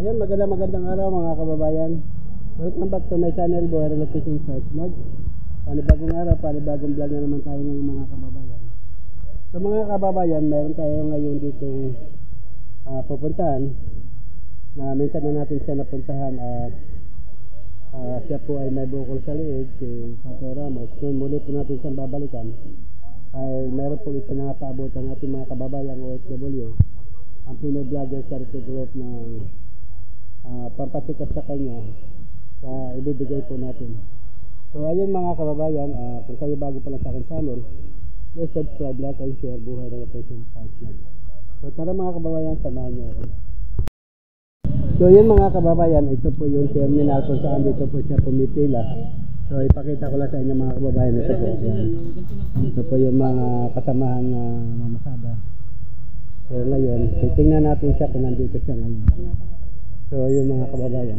Ayun, magandang araw mga kababayan. Welcome back to my channel, Boy Relocation Site Vlog. Panibagong araw, panibagong vlog na naman tayo ngayon mga kababayan. So mga kababayan, mayroon tayo ngayon dito pupuntahan na minsan na natin siya napuntahan at siya po ay may bukol sa liig, si Tatay Ramos. Ngayon muli po natin siyang babalikan ay mayroon po isa na paabot ang ating mga kababayang OFW, ang Pinoy Vlogger Charity Group ng pampasikat sa kanya sa ibibigay po natin. So ayun mga kababayan, kung kayo bago pa lang sa aking channel, please subscribe, like, and share Buhay Relocation Site Vlog. So tara mga kababayan, samahan niyo ako. So yun mga kababayan, ito po yung terminal kung saan dito po siya pumipila. So ipakita ko lang sa inyo mga kababayan, ito po yan. Ito po yung mga kasamahan na mamasada. So ngayon, titingnan natin siya kung nandito siya ngayon. So yung mga kababayan,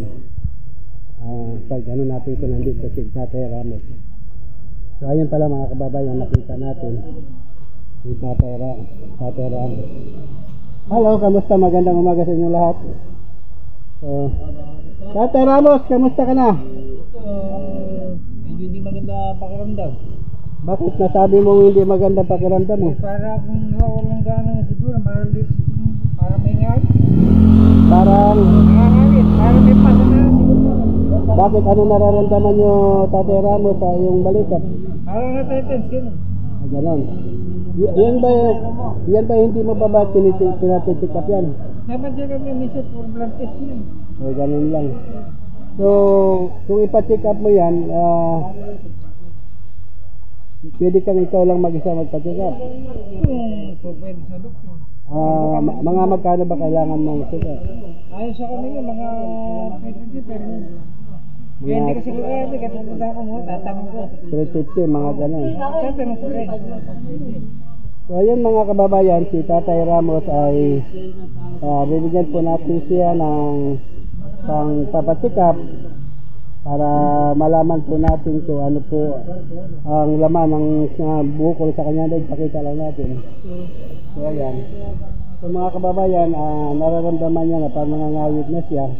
pag ano natin kung nandito si Tatay Ramos. So ayun pala mga kababayan, nakita natin si Tatay Ramos. Hello, kamusta? Magandang umaga sa inyo lahat. So, Tatay Ramos, kamusta ka na? Medyo hindi maganda pakiramdam. Bakit nasabi mong hindi maganda pakiramdam mo? Para kung nawawalan gana siguro, para may ngal. Parang Nangangawit, para may pasana siguro. bakit ano nararamdaman nyo Tatay Ramos sa iyong balikat? Parang natetens ka. Ganon. Yan ba hindi mo ba tinatitik up yan? Dapat siya kami misal for blood test yun. O ganon lang. So kung ipa-check up mo yan, pwede kang ikaw lang mag-isa magpa-check up. Kung pwede sa doktor. Mga magkano ba kailangan mong check up? Ayos sa kanila, mga 20 pero kaya hindi ko sigurado, kaya pupunta ko mo, tatanong ko. 350, mga ganon. Tatanong ko rin. So ayun mga kababayan, si Tatay Ramos ay bibigyan po natin siya ng pang-papacheck up para malaman po natin kung ano po ang laman ng bukol sa kanya. Ipakita lang natin. So ayan. So mga kababayan, nararamdaman niya na parang nangangawit na siya.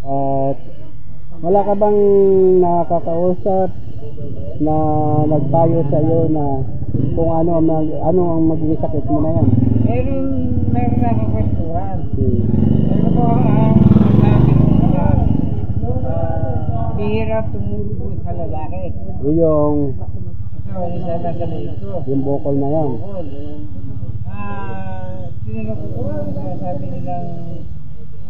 At wala ka bang nakakausap na nagpayo sa iyo na kung ano ang magiging sakit mo na yan? Meron na akong kwentuhan. Meron po ang sabi nung bihira tumubo sa lalaki. Yung Ito, isa na sa leeg ko. yung bukol na yan. Tinanong ko kung sabi nilang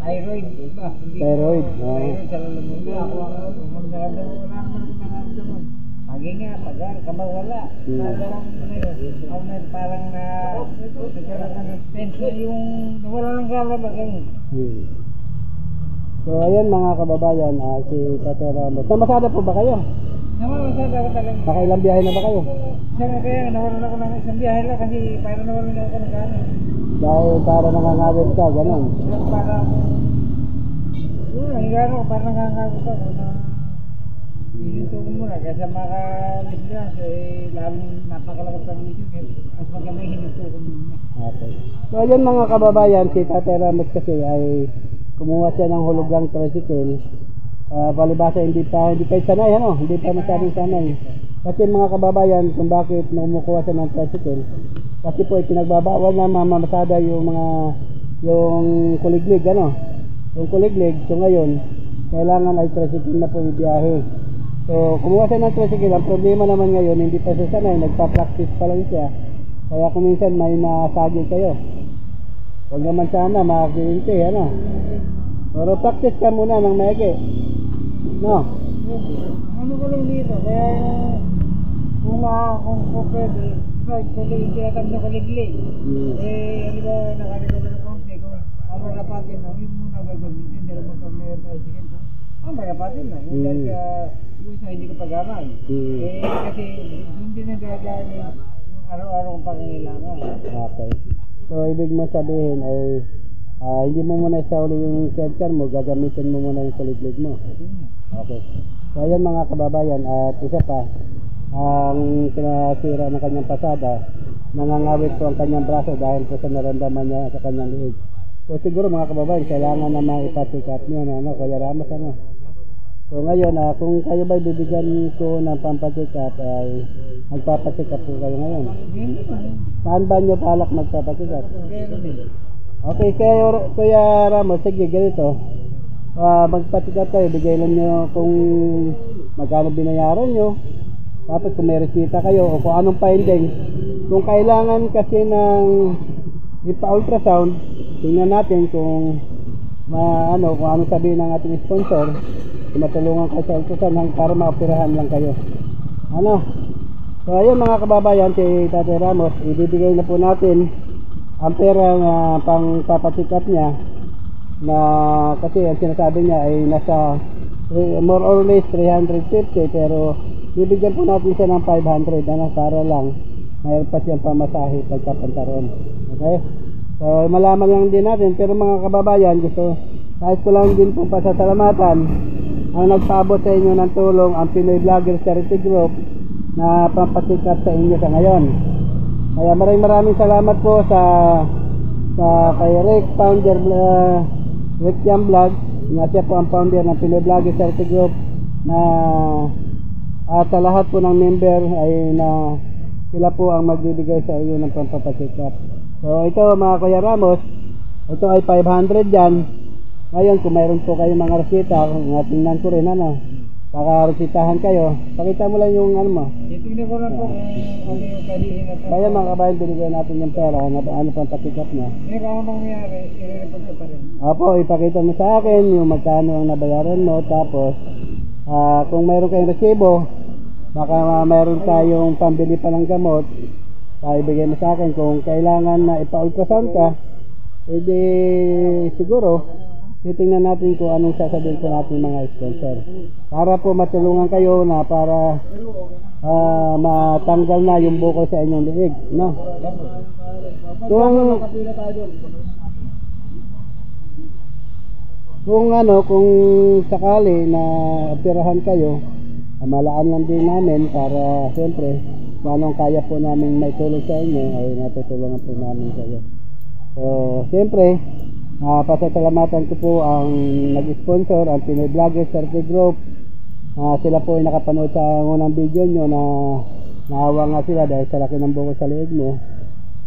thyroid ba? Thyroid, Thyroid sa lalamuna. Kung magdaramdaman, wala naman akong nararamdaman. Pagi nga, pagar, kamang wala. Nadarang na yun. Parang nagkaroon ka ng tension yung nawala ng gala ba ganun. So ayan mga kababayan, si Tatay Ramos. Namasada po ba kayo? Namamasada ko talaga. Nakailang biyahe na ba kayo? Sana kaya nawalan ako ng isang biyahe lang kasi parang nawalan ako ng gana. Dahil para nangangawit ka, gano'n. Parang ang gano ko parang nangangawit ako na hininto ko muna kaysa makalislas lalong napakalakas ang lisyo mas maganda hininto ko muna. Okay. So ayun mga kababayan, si Tatay Ramos kasi ay kumuha siya ng hulugang tricycle. Palibasa hindi kayo sanay, hindi pa masyadong sanay. Kasi mga kababayan, kung bakit kumukuha siya ng tricycle, kasi po pinagbabawal na mamamasada yung kuliglig, yung kuliglig. So ngayon kailangan ay tricycle na po ibiyahe. So kumuha siya ng tricycle. Ang problema naman ngayon, hindi pa siya sanay, nagpa-practice pa lang siya. Kaya kung minsan may nasagi kayo, huwag naman sana makakilinte, pero practice ka muna ng maigi, no? Ano ko lang dito, kaya kung pwede, diba, tinatag na kuliglig. Ano ba, nakarecover ng konti, kung marapatin na, yun muna gagamitin, dahil magkamera tayo, sige ko, marapatin na, dahil ka, yung isa hindi ko pag-amal. Kasi, hindi na gagawin yung araw-araw kong pangangailangan. Okay. So, ibig mo sabihin ay, hindi mo muna isauli yung sidecar mo, gagamitin mo muna yung kuliglig mo. Okay. So, ayan mga kababayan, at isa pa, ang kinasira ng kanyang pasada, nangangawit po ang kanyang braso dahil po sa naramdaman niya sa kanyang liig. So siguro mga kababayan, kailangan na maipa-check up nyo na, ano, Kuya Ramos, ano. So ngayon, kung kayo ba bibigyan ko ng pampacheck up, ay magpapacheck up po kayo ngayon. Saan ba nyo palak magpapacheck up? Okay, Kuya Ramos, sige, ganito. Magpacheck up kayo, bigay lang nyo kung magkano binayaran nyo. Tapos kung may resita kayo o kung anong findings. Kung kailangan kasi ng ipa-ultrasound, tingnan natin kung kung anong sabihin ng ating sponsor. Kung matulungan kayo sa ultrasound para maoperahan lang kayo. So ayun mga kababayan, si Tatay Ramos, ibibigay na po natin ang pera na pang papacheck up niya, na kasi ang sinasabi niya ay nasa more or less 350, pero bibigyan po natin siya ng 500, para lang mayroon pa siyang pamasahe pagkapunta roon. Okay? So malaman lang din natin, pero mga kababayan, kahit ko lang din po pasasalamatan ang nagpaabot sa inyo ng tulong, ang Pinoy Vlogger Charity Group, na pampacheck up sa inyo sa ngayon. Kaya maraming salamat po sa kay Rick, founder Rick Yam Vlog, nga siya po ang founder ng Pinoy Vlogger Charity Group, na at sa lahat po ng member ay na sila po ang magbibigay sa iyo ng pampacheck up. So ito mga Kuya Ramos, ito ay 500 yan. Ngayon kung mayroon po kayong mga resita, tingnan ko rin, resitahan kayo, pakita mo lang yung mo. Titignan ko lang po kung ano yung kalihin na po. Kaya mga kabayan, binigyan natin yung pera na pampacheck up niya. Kung anong nangyari, i-report ko pa rin. Opo, ipakita mo sa akin yung magkano ang nabayaran mo, tapos kung mayroon kayong resibo, baka mayroon tayong pambili pa ng gamot, ibigay mo sa akin. Kung kailangan na ipa-ultrasound ka, edi siguro titingnan natin kung anong sasabihin ko natin mga sponsor, para po matulungan kayo na para matanggal na yung bukol sa inyong liig, no? Kung sakali na operahan kayo, malaan lang din namin para siyempre kung anong kaya po namin may tulong sa inyo ay natutulungan po namin kayo. So siyempre pasasalamatan ko po ang nag-sponsor, ang Pinoy Vlogger Charity Group. Sila po ay nakapanood sa unang video nyo na naawa nga sila dahil sa laki ng bukol sa liig mo,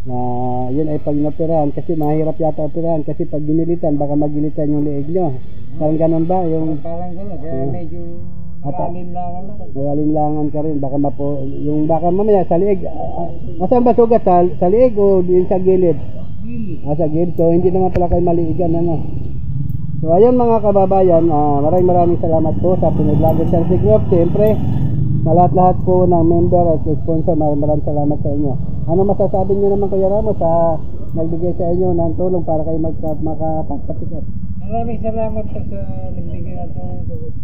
na yun ay pag inoperahan, kasi mahirap yata operahan kasi pag ginilitan baka magilitan yung liig nyo. Parang ganun ba? Parang ganun, kaya medyo magalinlangan ka rin, baka baka mamaya sa liig. Asan ba sugat? Sa liig o din sa gilid? Sa gilid. So hindi naman pala kayo maliigan, So ayun mga kababayan, maraming salamat po sa Pinoy Vlogger Charity Group. Siyempre sa lahat po ng member at sponsor, maraming salamat sa inyo. Ano masasabi niyo naman Kuya Ramos sa nagbigay sa inyo ng tulong para kayo makapagpacheck up? Maraming salamat po sa nagbigay ng tulong.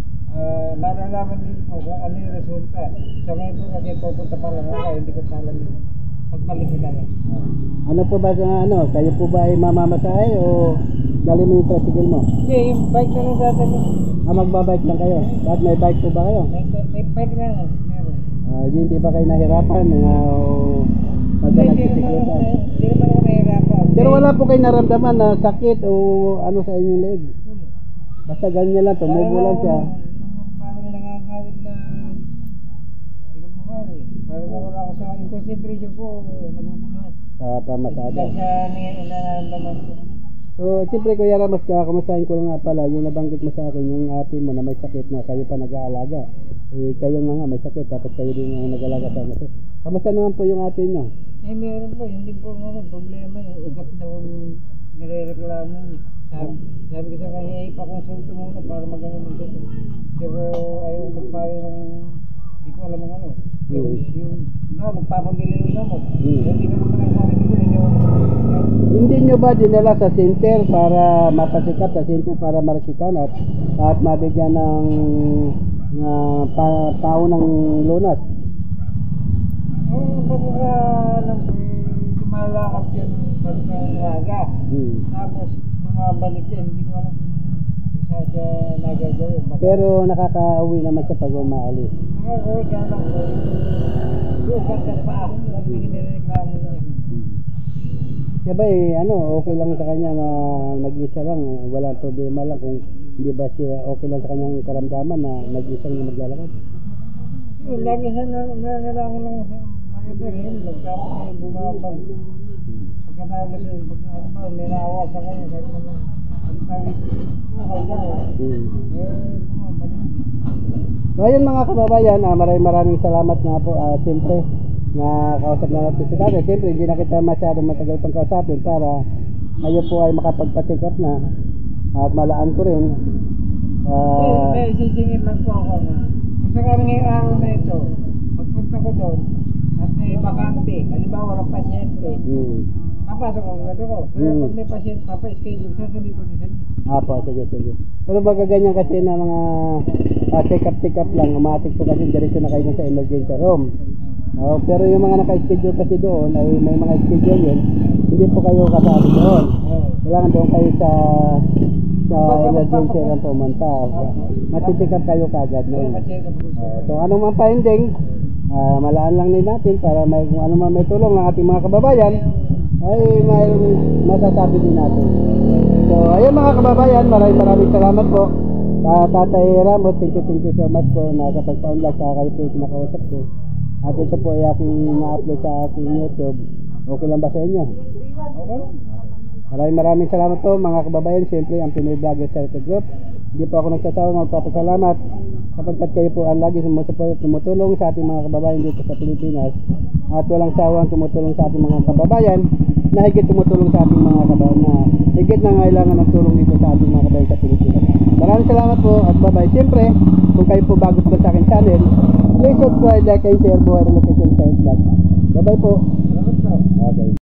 Malalaman din po kung ano yung resulta. Sa ngayon po kasi pupunta pa lang ako, hindi ko alam yung pagbalik nila lang. Ano po ba kayo po ba ay mamamasahe o dali mo yung tricycle mo? Hindi, yung bike na lang dati mo. Magbabike lang kayo? Bakit may bike po ba kayo? May bike na lang, meron. Hindi ba kayo nahirapan Hindi naman ako nahirapan. Pero wala po kayo naramdaman na sakit o ano sa inyong leg? Basta ganyan lang, tumubo lang siya. Parang nangangawit na hindi ko mawari. Parang wala ako sa concentration ko, nabubuluhan. Sa pamasada. Sa nararamdaman ko. So, siyempre Kuya Ramos, kamustahin ko lang nga pala, yung nabanggit mo sa akin, yung ate mo na may sakit na kayo pa nag-aalaga. Kayo nga may sakit, tapos kayo din yung nag-aalaga sa anak. Kamusta naman po yung ate nyo? Meron po, hindi po problema. Ugat na kung nire-reklamo niya. Sabi ko sa kanya, ipakonsulto muna para magano ng doktor. Pero ayaw magpayo ng, hindi ko alam ang ano. Magpapabili ng gamot. Hindi ko naman ang sabi ko, hindi nyo ba dinala sa center para mapasikap sa center para marasitan at mabigyan ng paunang lunas? Baka lumalakad yun pagkakaga. Tapos bumabalik yan, hindi ko alam kung saan siya nagagawin. Pero nakaka-uwi naman siya pag umaalis. Nakaka-uwi ka lang po. Yung ugat sa paa, hindi nireklamo niya. Kaya ba okay lang sa kanya na nag-isa lang, walang problema lang kung hindi ba siya okay lang sa kanyang karamdaman na nag-isang na maglalakad. Lagi siya nangalangan ng mariberin, magkama kayo bumabag. Pagkatapos may naawa sa kanya, kahit naman pagtawid, buhay lang. Bumabalik. So ayun mga kababayan, maraming salamat nga po. Siyempre, na kausap na natin si tatay. Siyempre, hindi na kita masyadong matagal pang kausapin para kayo po ay makapagpa-check up na at malaan ko rin. May sisingin lang po ako. Gusto kami ngayong araw na ito, pagpunta ko doon, at may bakante, halimbawa walang pasyente, papasok ako ko. Pero pag may pasyente, papa-schedule, sasabihin ko din sa inyo. Apo, sige. Pero baga ganyan kasi na mga check up lang, umatik po kasi diretso na kayo sa emergency room. Pero yung mga naka-schedule kasi doon, ay may mga schedule yun, hindi po kayo kasama doon. Kailangan doon kayo sa emergency room pumunta. Mati-check up kayo kagad noon. So anong mga finding, malaan lang din natin para kung ano man may tulong ng ating mga kababayan, ay may masasabi din natin. So ayun mga kababayan, maraming salamat po. Tatay Ramos, thank you so much po na sa pagpa-unlock sa kayo po yung kinakausap ko. At ito po ay aking na-upload sa aking YouTube. Okay lang ba sa inyo? Okay. Maraming salamat po mga kababayan. Siyempre ang Pinoy Vlogger Charity Group. Hindi po ako nagsasawa magpapasalamat sapagkat kayo po ang lagi tumutulong sa ating mga kababayan dito sa Pilipinas. At walang sawang tumutulong sa ating mga kababayan na higit tumutulong sa ating mga kababayan na higit na ngailangan ng tulong dito sa ating mga kababayan sa Pilipinas. Maraming salamat po at bye-bye. Siyempre, kung kayo po bago po sa aking channel, please subscribe, like, and share po ang location sa vlog. Bye-bye po. Salamat po. Okay.